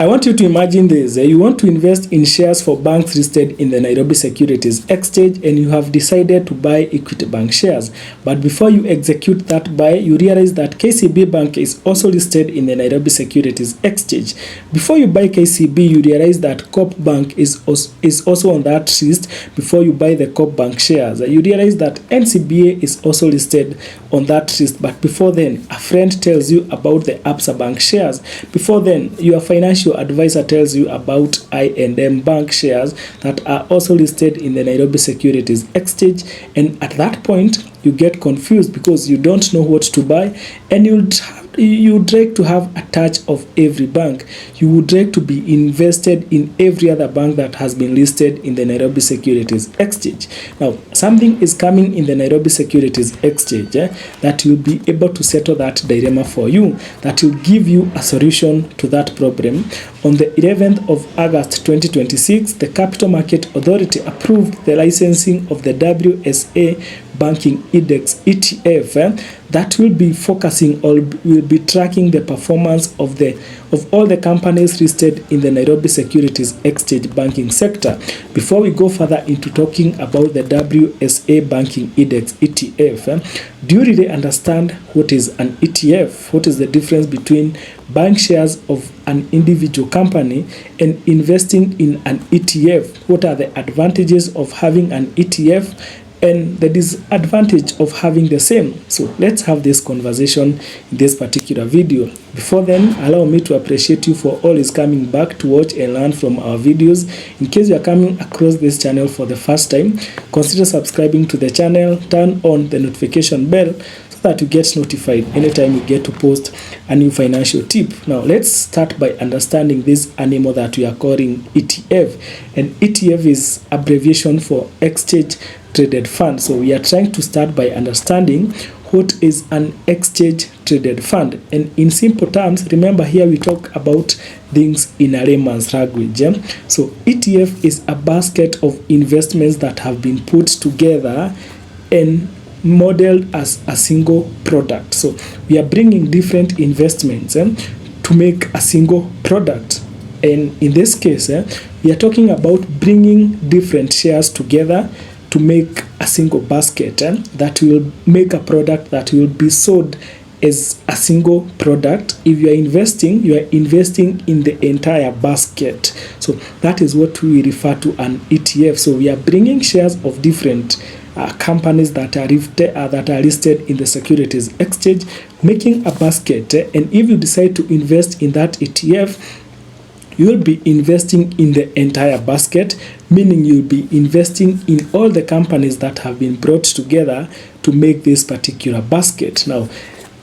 I want you to imagine this. You want to invest in shares for banks listed in the Nairobi Securities Exchange, and you have decided to buy Equity Bank shares. But before you execute that buy, you realize that KCB Bank is also listed in the Nairobi Securities Exchange. Before you buy KCB, you realize that Coop Bank is also on that list. Before you buy the Coop Bank shares, you realize that NCBA is also listed on that list. But before then, a friend tells you about the Absa Bank shares. Before then, your financial advisor tells you about I&M Bank shares that are also listed in the Nairobi Securities Exchange, and at that point you get confused because you don't know what to buy, and you'd like to have a touch of every bank. You would like to be invested in every other bank that has been listed in the Nairobi Securities Exchange. Now, something is coming in the Nairobi Securities Exchange that will be able to settle that dilemma for you, that will give you a solution to that problem. On the 11th of August 2026, the Capital Market Authority approved the licensing of the WSA Banking Index ETF that will be focusing or will be tracking the performance of all the companies listed in the Nairobi Securities Exchange banking sector. Before we go further into talking about the WSA Banking Index ETF, do you really understand what is an ETF? What is the difference between buying shares of an individual company and investing in an ETF? What are the advantages of having an ETF and the disadvantage of having the same? So let's have this conversation in this particular video. Before then, allow me to appreciate you for always coming back to watch and learn from our videos. In case you are coming across this channel for the first time, consider subscribing to the channel, turn on the notification bell so that you get notified anytime you get to post a new financial tip. Now let's start by understanding this animal that we are calling ETF. And ETF is abbreviation for exchange traded fund. So we are trying to start by understanding what is an exchange traded fund. And in simple terms, remember here we talk about things in a layman's language. So ETF is a basket of investments that have been put together and modeled as a single product. So we are bringing different investments to make a single product. And in this case, we are talking about bringing different shares together to make a single basket that will make a product that will be sold as a single product. If you are investing in the entire basket. So that is what we refer to an ETF. So we are bringing shares of different companies that are listed in the Securities Exchange, making a basket. And if you decide to invest in that ETF, you will be investing in the entire basket, meaning you'll be investing in all the companies that have been brought together to make this particular basket. Now,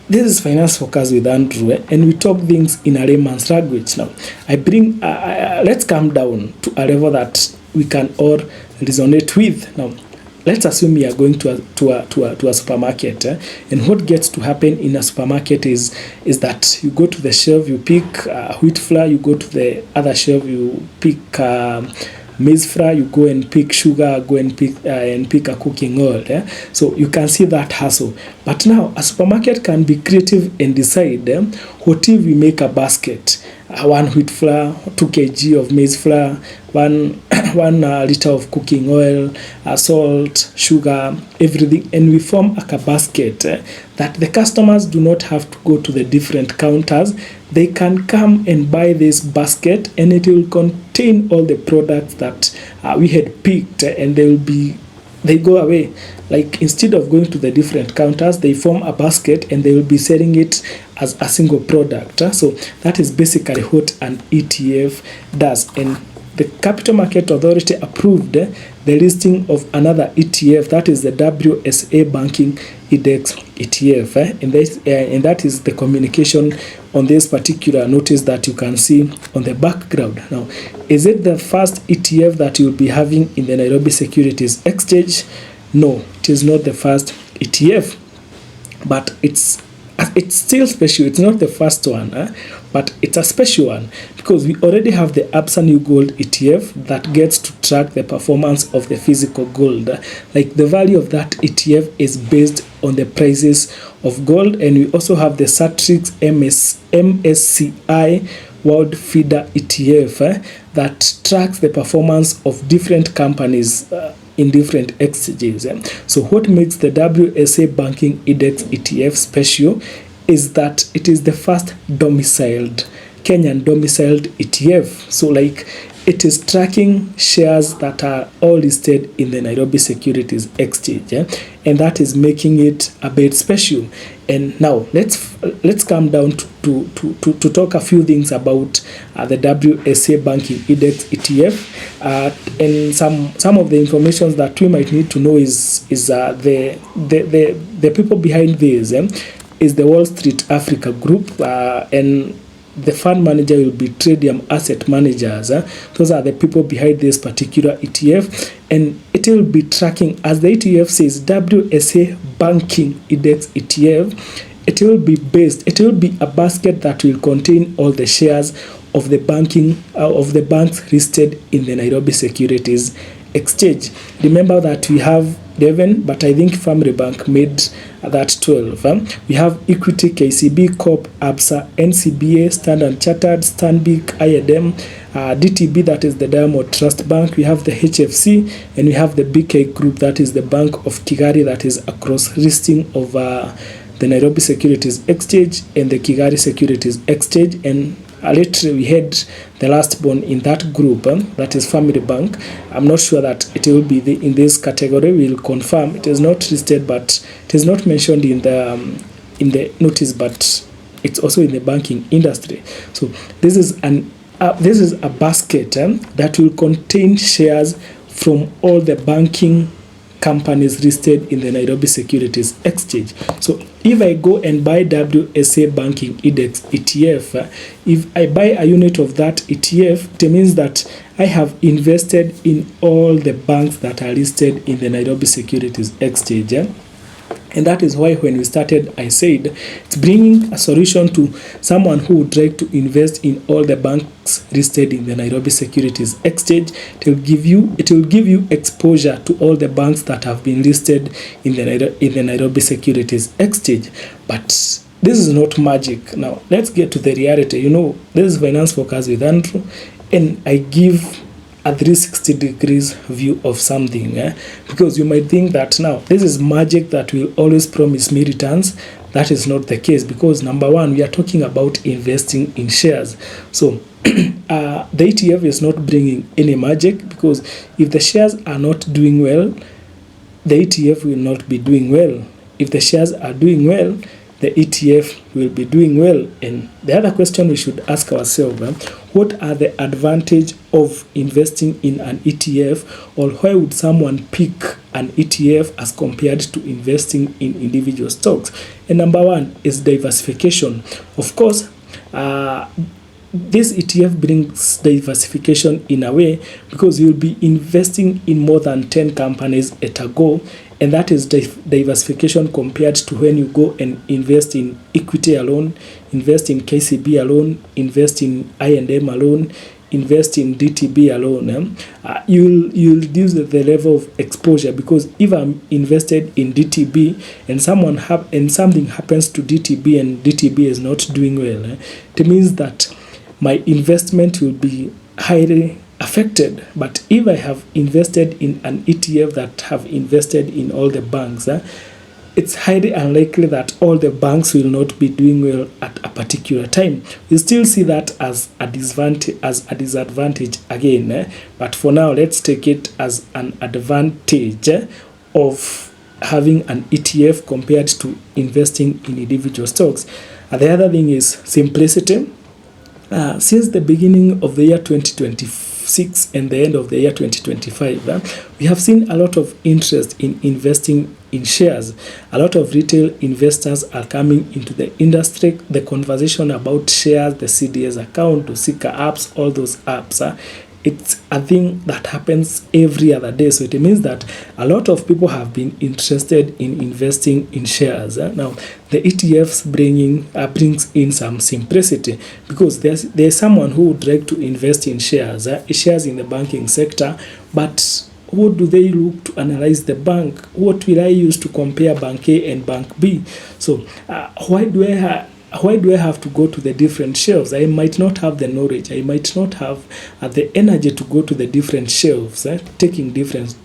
this is Finance Focus with Andrew, and we talk things in a layman's language. Now, let's come down to a level that we can all resonate with. Now, let's assume you are going to a supermarket, and what gets to happen in a supermarket is that you go to the shelf, you pick wheat flour, you go to the other shelf, you pick maize flour, you go and pick sugar, go and pick a cooking oil. So you can see that hustle. But now a supermarket can be creative and decide what if we make a basket, 1 wheat flour, 2 kg of maize flour, 1 liter of cooking oil, salt, sugar, everything, and we form a basket that the customers do not have to go to the different counters. They can come and buy this basket, and it will contain all the products that we had picked, and they go away. Like, instead of going to the different counters, they form a basket and they will be selling it as a single product. So that is basically what an ETF does. And the Capital Market Authority approved the listing of another ETF, that is the WSA Banking Index ETF, and that is the communication on this particular notice that you can see on the background. Now, is it the first ETF that you'll be having in the Nairobi Securities Exchange? No, it is not the first ETF, but it's still special. It's not the first one, but it's a special one because we already have the Absa New Gold ETF that gets to track the performance of the physical gold. Like, the value of that ETF is based on the prices of gold, and we also have the Satrix MSCI World Feeder ETF that tracks the performance of different companies in different exchanges. So what makes the WSA Banking Index ETF special is that it is the first Kenyan domiciled ETF. So like it is tracking shares that are all listed in the Nairobi Securities Exchange, and that is making it a bit special. And now let's come down to talk a few things about the WSA Banking Index ETF, and some of the information that we might need to know is the people behind this is the Wall Street Africa Group, and the fund manager will be Tradium Asset Managers. Those are the people behind this particular ETF, and it will be tracking, as the ETF says, WSA Banking Index ETF. It will be a basket that will contain all the shares of the banks listed in the Nairobi Securities Exchange. Remember that we have 11, but I think Family Bank made that 12. We have Equity, KCB, Corp, ABSA, NCBA, Standard Chartered, Stanbic, IADM, DTB, that is the Diamond Trust Bank. We have the HFC, and we have the BK Group, that is the Bank of Kigali, that is a cross-listing of the Nairobi Securities Exchange and the Kigali Securities Exchange. And later we had the last born in that group, that is Family Bank. I'm not sure that it will be in this category. We'll confirm. It is not listed, but it is not mentioned in the notice, but it's also in the banking industry. So this is a basket that will contain shares from all the banking companies listed in the Nairobi Securities Exchange. So if I go and buy WSA Banking Index ETF, if I buy a unit of that ETF, it means that I have invested in all the banks that are listed in the Nairobi Securities Exchange. And that is why when we started, I said it's bringing a solution to someone who would like to invest in all the banks listed in the Nairobi Securities Exchange. It will give you exposure to all the banks that have been listed in the Nairobi Securities Exchange. But this is not magic. Now let's get to the reality. This is Finance Focus with Andrew, and I give a 360 degrees view of something, because you might think that now this is magic that will always promise me returns. That is not the case, because number one, we are talking about investing in shares. So the ETF is not bringing any magic, because if the shares are not doing well, the ETF will not be doing well. If the shares are doing well, the ETF will be doing well. And the other question we should ask ourselves, what are the advantage of investing in an ETF, or why would someone pick an ETF as compared to investing in individual stocks? And number one is diversification. Of course, this ETF brings diversification in a way, because you'll be investing in more than 10 companies at a go. And that is diversification compared to when you go and invest in equity alone, invest in KCB alone, invest in I&M alone, invest in DTB alone. You'll reduce the level of exposure, because if I'm invested in DTB and something happens to DTB and DTB is not doing well, it means that my investment will be highly affected. But if I have invested in an ETF that have invested in all the banks, it's highly unlikely that all the banks will not be doing well at a particular time. We still see that as a disadvantage again, but for now let's take it as an advantage of having an ETF compared to investing in individual stocks. The other thing is simplicity. Since the beginning of the year 2026 and the end of the year 2025, we have seen a lot of interest in investing in shares. A lot of retail investors are coming into the industry. The conversation about shares, the CDS account, the Sika apps, all those apps, it's a thing that happens every other day. So it means that a lot of people have been interested in investing in shares. Now, the ETFs brings in some simplicity, because there's someone who would like to invest in shares in the banking sector, but what do they look to analyze the bank? What will I use to compare bank A and bank B? So why do I why do I have to go to the different shelves? I might not have the knowledge. I might not have the energy to go to the different shelves, taking different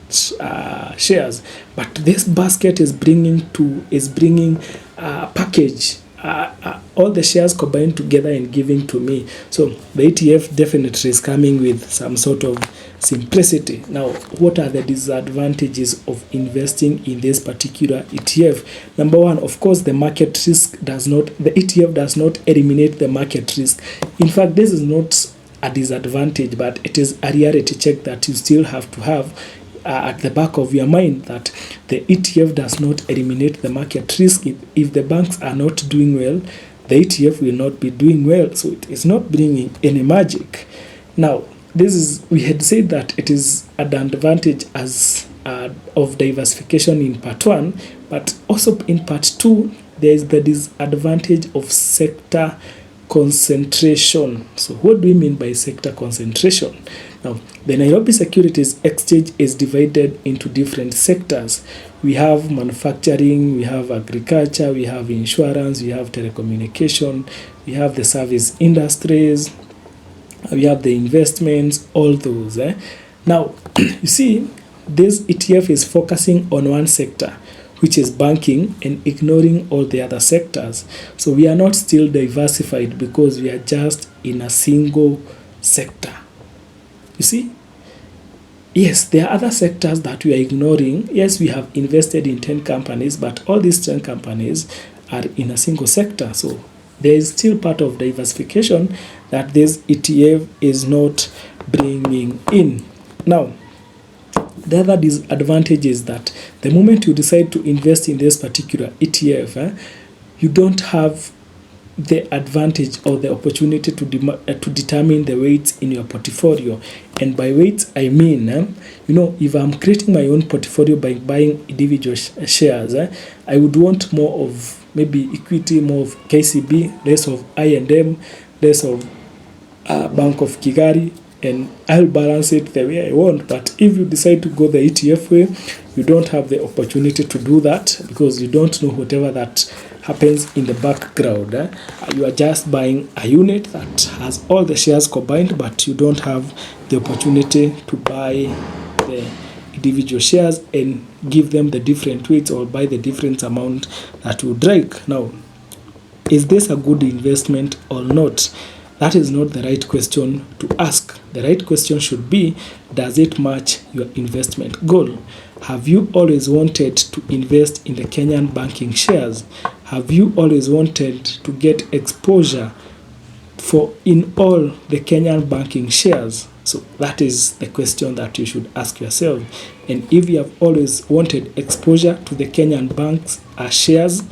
shares. But this basket is bringing a package, all the shares combined together and giving to me. So the ETF definitely is coming with some sort of simplicity. Now, what are the disadvantages of investing in this particular ETF? Number one, of course, the ETF does not eliminate the market risk. In fact, this is not a disadvantage, but it is a reality check that you still have to have at the back of your mind, that the ETF does not eliminate the market risk. If the banks are not doing well, the ETF will not be doing well. So it is not bringing any magic. Now, we had said that it is an advantage of diversification in part 1, but also in part 2, there is the disadvantage of sector concentration. So what do we mean by sector concentration? Now, the Nairobi Securities Exchange is divided into different sectors. We have manufacturing, we have agriculture, we have insurance, we have telecommunication, we have the service industries, we have the investments, all those. Now, you see, this ETF is focusing on one sector, which is banking, and ignoring all the other sectors. So we are not still diversified because we are just in a single sector. You see? Yes, there are other sectors that we are ignoring. Yes, we have invested in 10 companies, but all these 10 companies are in a single sector. So there is still part of diversification that this ETF is not bringing in. Now, the other disadvantage is that the moment you decide to invest in this particular ETF, you don't have the advantage or the opportunity to determine the weights in your portfolio. And by weights, I mean, if I'm creating my own portfolio by buying individual shares, I would want more of maybe equity, more of KCB, less of I&M, less of Bank of Kigali, and I'll balance it the way I want. But if you decide to go the ETF way, you don't have the opportunity to do that because you don't know whatever that happens in the background. You are just buying a unit that has all the shares combined, but you don't have the opportunity to buy the individual shares and give them the different weights or buy the different amount that you would like. Now, is this a good investment or not? That is not the right question to ask. The right question should be, does it match your investment goal? Have you always wanted to invest in the Kenyan banking shares? Have you always wanted to get exposure in all the Kenyan banking shares? So that is the question that you should ask yourself. And if you have always wanted exposure to the Kenyan banks shares,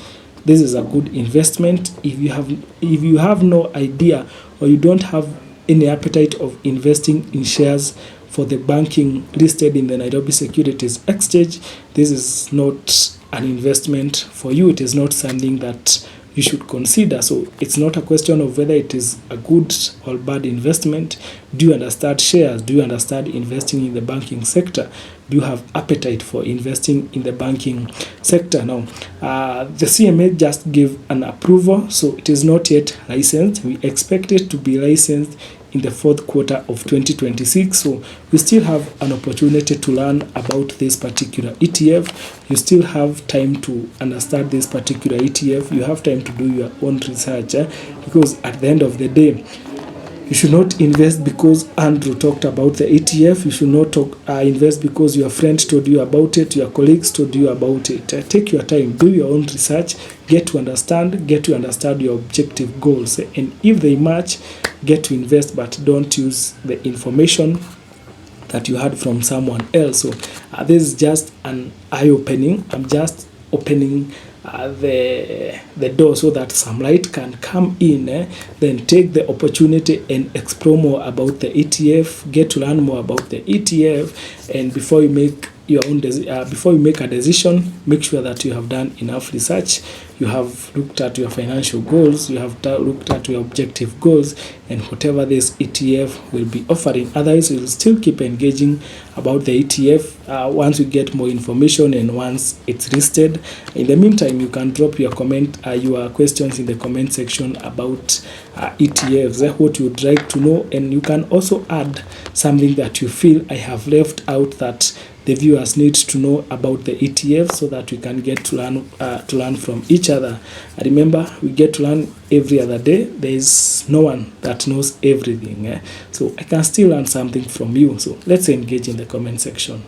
this is a good investment. If you have no idea or you don't have any appetite of investing in shares for the banking listed in the Nairobi Securities Exchange, this is not an investment for you. It is not something that you should consider. So it's not a question of whether it is a good or bad investment. Do you understand shares? Do you understand investing in the banking sector? Do you have appetite for investing in the banking sector? Now, the CMA just gave an approval, so it is not yet licensed. We expect it to be licensed in the fourth quarter of 2026. So we still have an opportunity to learn about this particular ETF. You still have time to understand this particular ETF. You have time to do your own research because at the end of the day, you should not invest because Andrew talked about the ETF. You should not invest because your friend told you about it, your colleagues told you about it. Take your time, do your own research, get to understand your objective goals. And if they match, get to invest, but don't use the information that you had from someone else. So this is just an eye-opening. I'm just opening the door so that some light can come in, then take the opportunity and explore more about the ETF, get to learn more about the ETF, and before you make your own before you make a decision, make sure that you have done enough research. You have looked at your financial goals, you have looked at your objective goals, and whatever this ETF will be offering. Otherwise, you'll still keep engaging about the ETF once you get more information and once it's listed. In the meantime, you can drop your questions in the comment section about ETFs, what you would like to know, and you can also add something that you feel I have left out that the viewers need to know about the ETF, so that we can get to learn from each other. Remember, we get to learn every other day. There is no one that knows everything, so I can still learn something from you. So let's engage in the comment section.